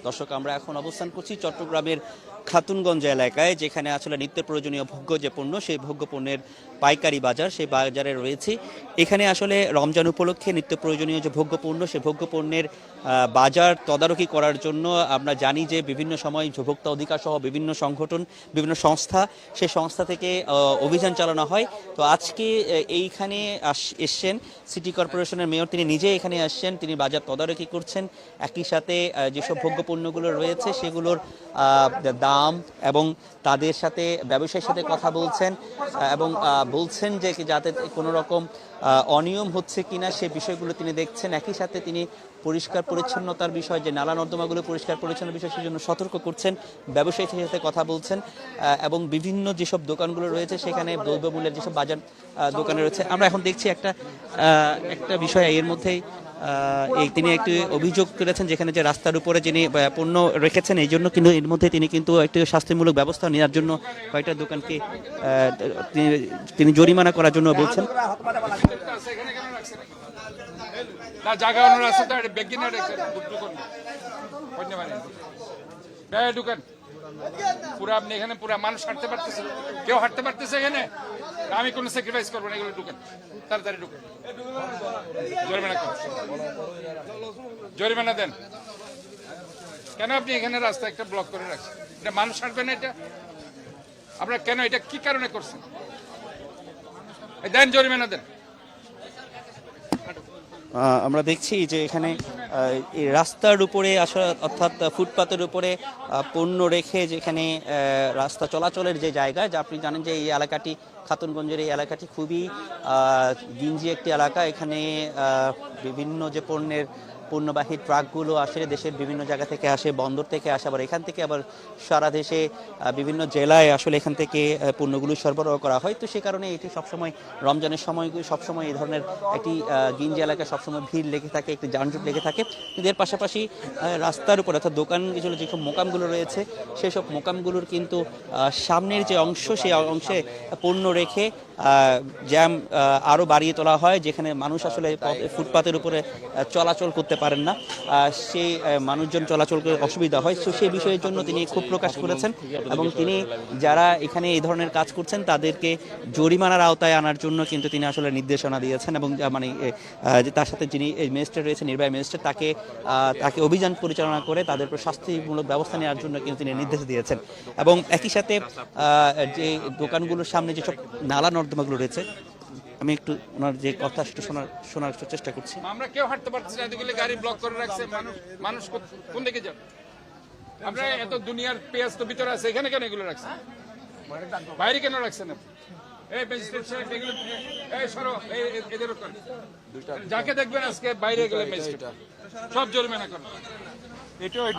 দর্শক, আমরা এখন অবস্থান করছি চট্টগ্রামের খাতুনগঞ্জ এলাকায়, যেখানে আসলে নিত্য প্রয়োজনীয় ভোগ্য যে পণ্য, সেই ভোগ্য পণ্যের পাইকারি বাজার, সেই বাজারে রয়েছে। এখানে আসলে রমজান উপলক্ষে নিত্য প্রয়োজনীয় যে ভোগ্য পণ্য, সেই ভোগ্য পণ্যের বাজার তদারকি করার জন্য আমরা জানি যে বিভিন্ন সময় ভোক্তা অধিকার সহ বিভিন্ন সংগঠন, বিভিন্ন সংস্থা, সেই সংস্থা থেকে অভিযান চালানো হয়। তো আজকে এইখানে এসছেন সিটি কর্পোরেশনের মেয়র, তিনি নিজে এখানে আসছেন, তিনি বাজার তদারকি করছেন। একই সাথে যেসব ভোগ্য পণ্যগুলো রয়েছে সেগুলোর দাম এবং তাদের সাথে ব্যবসায়ীর সাথে কথা বলছেন এবং বলছেন যে যাতে কোনো রকম অনিয়ম হচ্ছে কিনা সে বিষয়গুলো তিনি দেখছেন। একই সাথে তিনি পরিষ্কার পরিচ্ছন্নতার বিষয়, যে নালা নর্দমাগুলো পরিষ্কার পরিচ্ছন্ন বিষয়, সেজন্য সতর্ক করছেন, ব্যবসায়ীদের সাথে কথা বলছেন এবং বিভিন্ন যেসব দোকানগুলো রয়েছে সেখানে দ্রব্যমূল্যের যেসব বাজার দোকানে রয়েছে। আমরা এখন দেখছি একটা বিষয় এর মধ্যেই তিনি একটি অভিযোগ করেছেন, যেখানে যে রাস্তার উপরে যিনি পণ্য রেখেছেন, এই জন্য কিন্তু এর মধ্যে তিনি কিন্তু একটি শাস্তিমূলক ব্যবস্থা নেওয়ার জন্য কয়েকটা দোকানকে তিনি জরিমানা করার জন্য বলছেন। পুরো আপনি এখানে পুরো মানুষ হাঁটতে পারতেছে, কেউ হাঁটতে পারতেছে এখানে, আমি কোনো স্যাক্রিফাইস করবো না, এগুলো ঢুকেন, তাড়াতাড়ি ঢুকেন, জরিমানা করেন, জরিমানা দেন। কেন আপনি এখানে রাস্তা একটা ব্লক করে রাখছেন? এটা মানুষ হাঁটবে না, এটা আপনারা কেন, এটা কি কারণে করছেন? দেন, জরিমানা দেন। আমরা দেখছি যে এখানে এই রাস্তার উপরে আসলে, অর্থাৎ ফুটপাতের উপরে পণ্য রেখে, যেখানে রাস্তা চলাচলের যে জায়গা, যা আপনি জানেন যে এই এলাকাটি, খাতুনগঞ্জের এই এলাকাটি খুবই গিঞ্জি একটি এলাকা। এখানে বিভিন্ন যে পণ্যবাহী ট্রাকগুলো আসে, দেশের বিভিন্ন জায়গা থেকে আসে, বন্দর থেকে আসে, আবার এখান থেকে আবার সারা দেশে বিভিন্ন জেলায় আসলে এখান থেকে পণ্যগুলো সরবরাহ করা হয়। তো সে কারণে এটি সবসময় রমজানের সময়গুলি সবসময় এই ধরনের একটি গিঞ্জি এলাকায় সবসময় ভিড় লেগে থাকে, একটি যানজট লেগে থাকে। কিন্তু এর পাশাপাশি রাস্তার উপরে, অর্থাৎ দোকানগুলো যেসব মোকামগুলো রয়েছে, সেসব মোকামগুলোর কিন্তু সামনের যে অংশ, সেই অংশে পণ্য রেখে জ্যাম আরও বাড়িয়ে তোলা হয়, যেখানে মানুষ আসলে ফুটপাতের উপরে চলাচল করতে পারেন না, সেই মানুষজন চলাচল করে অসুবিধা হয়। তো সেই বিষয়ের জন্য তিনি ক্ষোভ প্রকাশ করেছেন এবং তিনি যারা এখানে এই ধরনের কাজ করছেন তাদেরকে জরিমানার আওতায় আনার জন্য কিন্তু তিনি আসলে নির্দেশনা দিয়েছেন এবং মানে তার সাথে যিনি ম্যাজিস্ট্রেট রয়েছেন, নির্বাহী ম্যাজিস্ট্রেট, তাকে অভিযান পরিচালনা করে তাদের উপর শাস্তিমূলক ব্যবস্থা নেওয়ার জন্য কিন্তু তিনি নির্দেশ দিয়েছেন। এবং একই সাথে যে দোকানগুলোর সামনে যেসব নালা নর্দমাগুলো রয়েছে, আমি একটু ওনার যে কথা সেটা শোনার চেষ্টা করছি। আমরা কেউ হাঁটতে পারছি না, এদিকে গাড়ি ব্লক করে রাখছে, মানুষ কোন দিকে যাবে? আমরা এত দুনিয়ার পেঁয়াজ তো ভিতরে আছে, এখানে কেন এগুলো রাখছেন? বাইরে কেন রাখছেন? যাকে দেখবেন আজকে বাইরে গেলে সব জরিমানা করেন,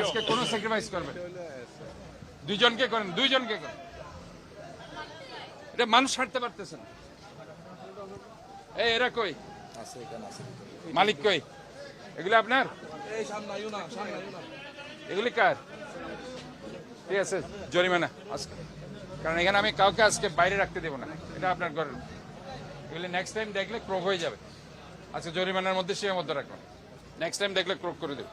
আজকে কোনো স্যাক্রিফাইস করবেন, দুইজনকে করেন। এটা মানুষ হাঁটতে পারতেছে না। এরা কই? মালিক কই? এগুলো আপনার? এগুলি কার? ঠিক আছে, জরিমানা আজকে, কারণ এখানে আমি কাউকে আজকে বাইরে রাখতে দেবো না, এটা আপনার ঘরের। এগুলি নেক্সট টাইম দেখলে ক্রপ হয়ে যাবে। আজকে জরিমানার মধ্যে সীমাবদ্ধ রাখবেন, নেক্সট টাইম দেখলে ক্রপ করে দেবো।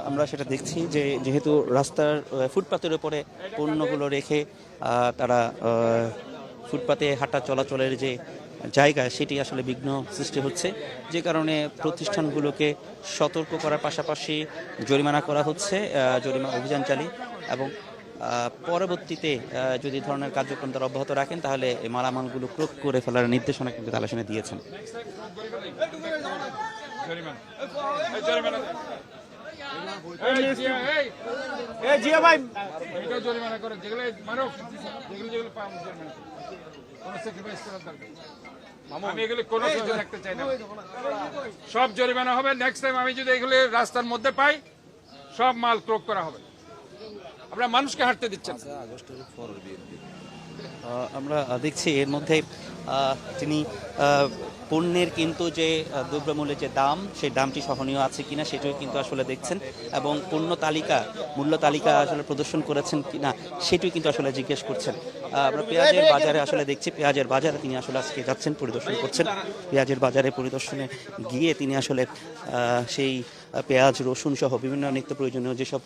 আমরা সেটা দেখছি যে যেহেতু রাস্তার ফুটপাতের উপরে পণ্যগুলো রেখে তারা ফুটপাতে হাঁটা চলাচলের যে জায়গা, সেটি আসলে বিঘ্ন সৃষ্টি হচ্ছে, যে কারণে প্রতিষ্ঠানগুলোকে সতর্ক করার পাশাপাশি জরিমানা করা হচ্ছে, জরিমানা অভিযান চালিয়ে, এবং পরবর্তীতে যদি ধরনের কার্যক্রম তারা অব্যাহত রাখেন তাহলে এই মালামালগুলো ক্রোক করে ফেলার নির্দেশনা কিন্তু তারা শুনে দিয়েছেন। আমি এগুলি কোনো কিছু রাখতে চাই না, সব জরিমানা হবে। নেক্সট টাইম আমি যদি এগুলি রাস্তার মধ্যে পাই, সব মাল ক্রোক করা হবে। আপনারা মানুষকে হাঁটতে দিচ্ছেন। আমরা দেখছি এর মধ্যে তিনি পণ্যের কিন্তু যে দ্রব্যমূল্যের যে দাম, সেই দামটি সহনীয় আছে কিনা সেটাও কিন্তু আসলে দেখছেন, এবং মূল্য তালিকা আসলে প্রদর্শন করেছেন কিনা সেটাই কিন্তু আসলে জিজ্ঞেস করছেন। আমরা পেঁয়াজের বাজারে আসলে দেখছি, পেঁয়াজের বাজারে তিনি আসলে আজকে যাচ্ছেন, পরিদর্শন করছেন। পেঁয়াজের বাজারে পরিদর্শনে গিয়ে তিনি আসলে সেই পেঁয়াজ রসুন সহ বিভিন্ন নিত্য প্রয়োজনীয় যেসব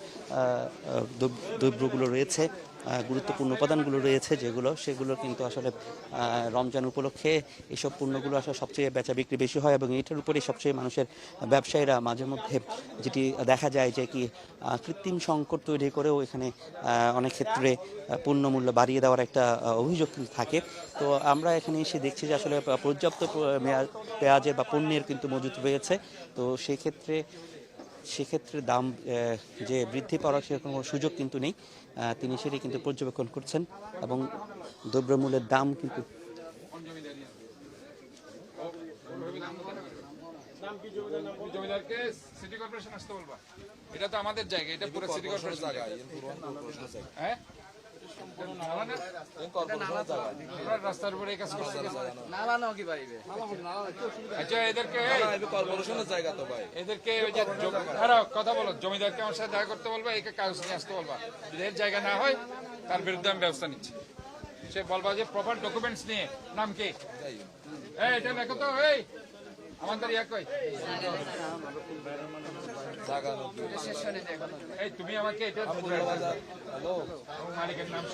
দ্রব্যগুলো রয়েছে, গুরুত্বপূর্ণ উপাদানগুলো রয়েছে সেগুলো কিন্তু আসলে রমজান উপলক্ষে এইসব পণ্যগুলো আসলে সবচেয়ে বেচা বিক্রি বেশি হয় এবং এটার উপরেই সবচেয়ে মানুষের ব্যবসায়ীরা মাঝে মধ্যে যেটি দেখা যায় যে কি কৃত্রিম সংকট তৈরি করেও এখানে অনেক ক্ষেত্রে পণ্যমূল্য বাড়িয়ে দেওয়ার একটা অভিযোগ থাকে। তো আমরা এখানে এসে দেখছি যে আসলে পর্যাপ্ত পেঁয়াজের বা পণ্যের কিন্তু মজুত রয়েছে। তো সেক্ষেত্রে দাম যে বৃদ্ধি পাওয়ার সেরকম কোনো সুযোগ কিন্তু নেই। তিনি সেটি কিন্তু পর্যবেক্ষণ করছেন এবং দ্রব্যমূল্যের দাম কিন্তু জমিদারকে সিটি কর্পোরেশন আসতে বলবা। এটা তো আমাদের জায়গা, এটা পুরো সিটি কর্পোরেশন জায়গা। হ্যাঁ রাস্তার উপরে কাজ করছে আচ্ছা এদেরকে ওই যে কথা বলো, জমিদারকে আমার সাথে দেখা করতে বলবা, একে কাগজ নিয়ে আসতে বলবা। যদি এর জায়গা না হয় তার বিরুদ্ধে আমি ব্যবস্থা নিচ্ছি। সে বলবা যে প্রপার ডকুমেন্টস নিয়ে। নাম কি? এটা লেখো তো। এই আমাদের কই এই তুমি আমাকে এটা মালিকের নাম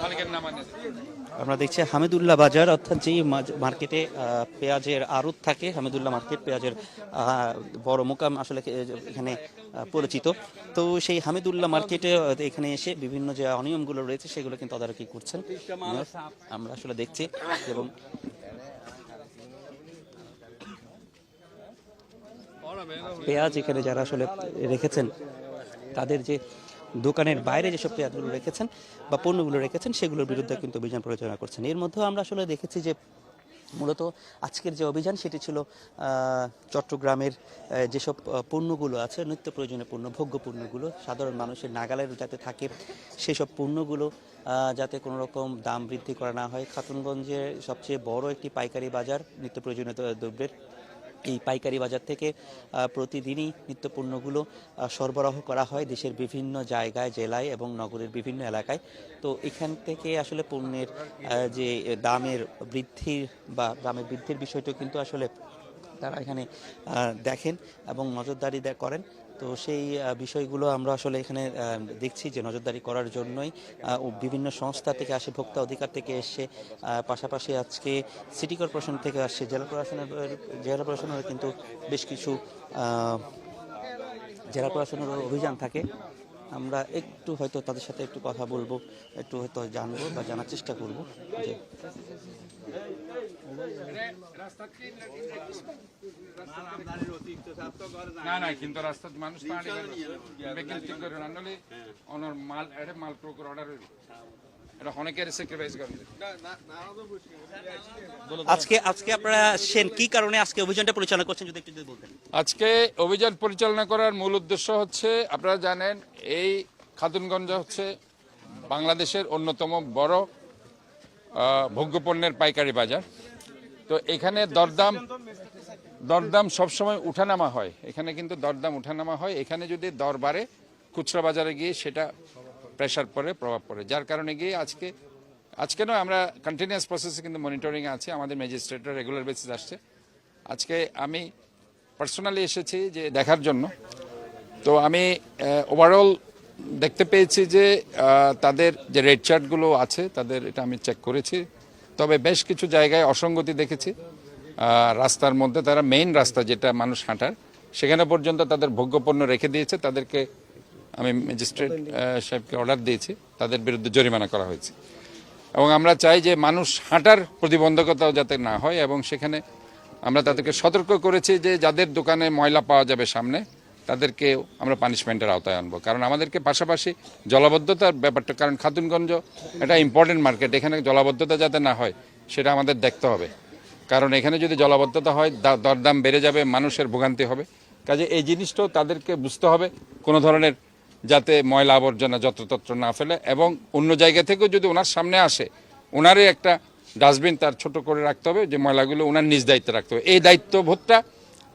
মালিকের নাম আনে। আমরা দেখছি হামিদুল্লাহ বাজার, অর্থাৎ যেই মার্কেটে পেঁয়াজের আড়ত থাকে, হামিদুল্লাহ মার্কেট পেঁয়াজের বড় মোকাম আসলে এখানে পরিচিত। তো সেই হামিদুল্লাহ মার্কেটে এখানে এসে বিভিন্ন যে অনিয়মগুলো রয়েছে সেগুলো কিন্তু তদারকি করছেন আমরা আসলে দেখছি। এবং পেঁয়াজ এখানে যারা আসলে রেখেছেন তাদের যে দোকানের বাইরে যেসব পেঁয়াজগুলো রেখেছেন বা পণ্যগুলো রেখেছেন সেগুলোর বিরুদ্ধে কিন্তু অভিযান পরিচালনা করছেন। এর মধ্যেও আমরা আসলে দেখেছি যে মূলত আজকের যে অভিযান সেটি ছিল চট্টগ্রামের যেসব পণ্যগুলো আছে, নিত্য প্রয়োজনীয় পণ্য, ভোগ্য পণ্যগুলো সাধারণ মানুষের নাগালের যাতে থাকে সেসব পণ্যগুলো যাতে কোনো রকম দাম বৃদ্ধি করা না হয়। খাতুনগঞ্জের সবচেয়ে বড় একটি পাইকারি বাজার নিত্য প্রয়োজনীয় দ্রব্যের। এই পাইকারি বাজার থেকে প্রতিদিনই নিত্য পণ্যগুলো সরবরাহ করা হয় দেশের বিভিন্ন জায়গায়, জেলায় এবং নগরের বিভিন্ন এলাকায়। তো এখান থেকে আসলে পণ্যের যে দামের বৃদ্ধির বিষয়টা কিন্তু আসলে তারা এখানে দেখেন এবং নজরদারি করেন। তো সেই বিষয়গুলো আমরা আসলে এখানে দেখছি যে নজরদারি করার জন্যই বিভিন্ন সংস্থা থেকে আসে, ভোক্তা অধিকার থেকে এসে, পাশাপাশি আজকে সিটি কর্পোরেশন থেকে আসছে, জেলা প্রশাসনের কিন্তু বেশ কিছু জেলা প্রশাসনের অভিযান থাকে। আমরা একটু হয়তো তাদের সাথে একটু কথা বলবো, একটু হয়তো জানবো বা জানার চেষ্টা করবো যে না কিন্তু রাস্তা মানুষ মাল প্রকুর অর্ডার এটা অনেকের স্যাক্রিফাইস করেন। আজকে আপনারা কি কারণে আজকে অভিযানটা পরিচালনা করছেন যদি একটু বলতেন। আজকে অভিযান পরিচালনা করার মূল উদ্দেশ্য হচ্ছে, আপনারা জানেন এই খাতুনগঞ্জ হচ্ছে বাংলাদেশের অন্যতম বড় ভোগ্যপণ্যের পাইকারি বাজার। তো এখানে দরদাম সবসময় উঠানামা হয়, এখানে কিন্তু দরদাম উঠানামা হয়। এখানে যদি দর বাড়ে খুচরা বাজারে গিয়ে সেটা প্রেশার পড়ে, প্রভাব পড়ে, যার কারণে গিয়ে আজকে নয়, আমরা কন্টিনিউয়াস প্রসেসে কিন্তু মনিটরিংয়ে আছি, আমাদের ম্যাজিস্ট্রেটরা রেগুলার বেসিস আসছে। আজকে আমি পার্সোনালি এসেছি যে দেখার জন্য। তো আমি ওভারঅল দেখতে পেয়েছি যে তাদের যে রেড চার্টগুলো আছে তাদের এটা আমি চেক করেছি, তবে বেশ কিছু জায়গায় অসঙ্গতি দেখেছি। রাস্তার মধ্যে তারা মেইন রাস্তা যেটা মানুষ হাঁটার সেখানে পর্যন্ত তাদের ভোগ্যপণ্য রেখে দিয়েছে। তাদেরকে আমি ম্যাজিস্ট্রেট সাহেবকে অর্ডার দিয়েছি, তাদের বিরুদ্ধে জরিমানা করা হয়েছে। এবং আমরা চাই যে মানুষ হাঁটার প্রতিবন্ধকতাও যাতে না হয়, এবং সেখানে আমরা তাদেরকে সতর্ক করেছি যে যাদের দোকানে ময়লা পাওয়া যাবে সামনে তাদেরকে আমরা পানিশমেন্টের আওতায় আনবো। কারণ আমাদেরকে পাশাপাশি জলাবদ্ধতার ব্যাপারটা, কারণ খাতুনগঞ্জ এটা ইম্পর্টেন্ট মার্কেট, এখানে জলাবদ্ধতা যাতে না হয় সেটা আমাদের দেখতে হবে। কারণ এখানে যদি জলাবদ্ধতা হয় দরদাম বেড়ে যাবে, মানুষের ভোগান্তি হবে। কাজে এই জিনিসটাও তাদেরকে বুঝতে হবে, কোনো ধরনের যাতে ময়লা আবর্জনা যত্রতত্র না ফেলে, এবং অন্য জায়গা থেকেও যদি ওনার সামনে আসে ওনারই একটা ডাস্টবিন তার ছোট করে রাখতে হবে, যে ময়লাগুলো ওনার নিজ দায়িত্বে রাখতে হবে। এই দায়িত্ববোধটা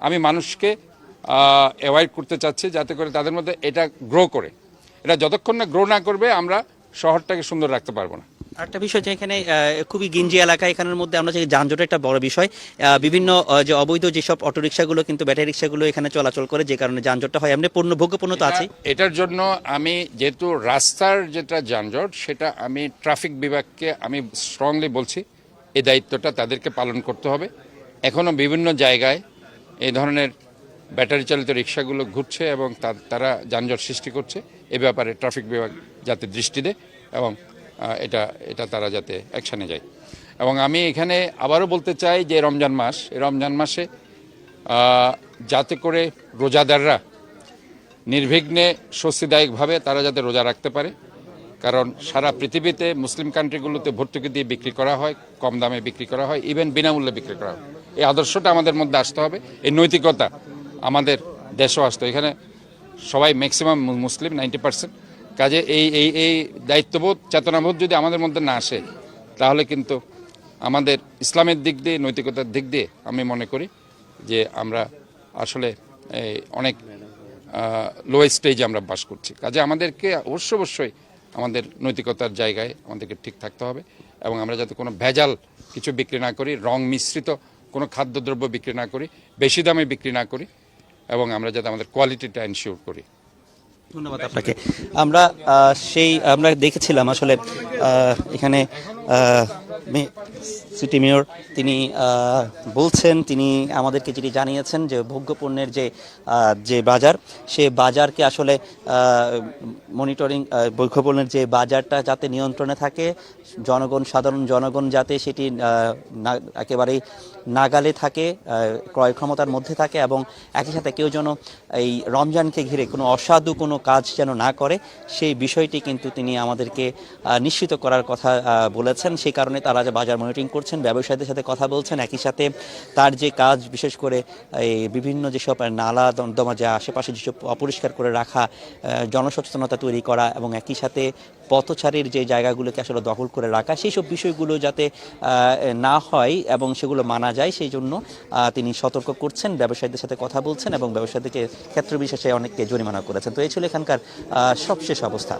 আমি মানুষকে অ্যাভয়েড করতে চাচ্ছি, যাতে করে তাদের মধ্যে এটা গ্রো করে। এটা যতক্ষণ না গ্রো না করবে আমরা শহরটাকে সুন্দর রাখতে পারবো না। আরেকটা বিষয় যে এখানে খুবই গিঞ্জি এলাকা, এখানের মধ্যে আমরা যে যানজটের একটা বড় বিষয়, বিভিন্ন যে অবৈধ যেসব অটোরিকশাগুলো কিন্তু ব্যাটারি রিক্সাগুলো এখানে চলাচল করে, যে কারণে যানজটটা হয়। এমনি ভোগ্যপণ্য তো আছে। এটার জন্য আমি যেহেতু রাস্তার যেটা যানজট সেটা আমি ট্রাফিক বিভাগকে আমি স্ট্রংলি বলছি এই দায়িত্বটা তাদেরকে পালন করতে হবে। এখনো বিভিন্ন জায়গায় এই ধরনের ব্যাটারি চালিত রিক্সাগুলো ঘুরছে এবং তারা যানজট সৃষ্টি করছে। এ ব্যাপারে ট্রাফিক বিভাগ যাতে দৃষ্টি দেয় এবং এটা তারা যাতে অ্যাকশানে যায়। এবং আমি এখানে আবারও বলতে চাই যে রমজান মাস, এই রমজান মাসে যাতে করে রোজাদাররা নির্বিঘ্নে স্বস্তিদায়কভাবে তারা যাতে রোজা রাখতে পারে, কারণ সারা পৃথিবীতে মুসলিম কান্ট্রিগুলোতে ভর্তুকি দিয়ে বিক্রি করা হয়, কম দামে বিক্রি করা হয়, ইভেন বিনামূল্যে বিক্রি করা হয়। এই আদর্শটা আমাদের মধ্যে আসতে হবে, এই নৈতিকতা আমাদের দেশেও আসতে। এখানে সবাই ম্যাক্সিমাম মুসলিম 90%। কাজে এই দায়িত্ববোধ চেতনাবোধ যদি আমাদের মধ্যে না আসে তাহলে কিন্তু আমাদের ইসলামের দিক দিয়ে নৈতিকতার দিক দিয়ে আমি মনে করি যে আমরা আসলে অনেক লো স্টেজে আমরা বাস করছি। কাজে আমাদেরকে অবশ্যই আমাদের নৈতিকতার জায়গায় আমাদেরকে ঠিক থাকতে হবে এবং আমরা যাতে কোনো ভেজাল কিছু বিক্রি না করি, রং মিশ্রিত কোনো খাদ্যদ্রব্য বিক্রি না করি, বেশি দামে বিক্রি না করি এবং আমরা যাতে আমাদের কোয়ালিটিটা এনশিওর করি। ধন্যবাদ আপনাকে। আমরা দেখেছিলাম আসলে এখানে সিটি মেয়র তিনি বলছেন, তিনি আমাদেরকে যেটি জানিয়েছেন যে ভোগ্যপণ্যের যে বাজার, সে বাজারকে আসলে মনিটরিং, ভোগ্যপণ্যের যে বাজারটা যাতে নিয়ন্ত্রণে থাকে, সাধারণ জনগণ যাতে সেটি একেবারেই নাগালে থাকে, ক্রয় ক্ষমতার মধ্যে থাকে এবং একই সাথে কেউ যেন এই রমজানকে ঘিরে কোনো অসাধু কোনো কাজ যেন না করে, সেই বিষয়টি কিন্তু তিনি আমাদেরকে নিশ্চিত করার কথা বলেছেন। সেই কারণে তারা যে বাজার মনিটরিং করছেন, ব্যবসায়ীদের সাথে কথা বলছেন, একই সাথে তার যে কাজ, বিশেষ করে এই বিভিন্ন যেসব নালা নর্দমা যে আশেপাশে যেসব অপরিষ্কার করে রাখা, জনসচেতনতা তৈরি করা এবং একই সাথে পথচারীর যে জায়গাগুলোকে আসলে দখল করে রাখা, সেই সব বিষয়গুলো যাতে না হয় এবং সেগুলো মানা যায়, সেই জন্য তিনি সতর্ক করছেন, ব্যবসায়ীদের সাথে কথা বলছেন এবং ব্যবসায়ীদেরকে ক্ষেত্র বিশেষে অনেককে জরিমানা করেছেন। তো এই ছিল এখানকার সবশেষ অবস্থা।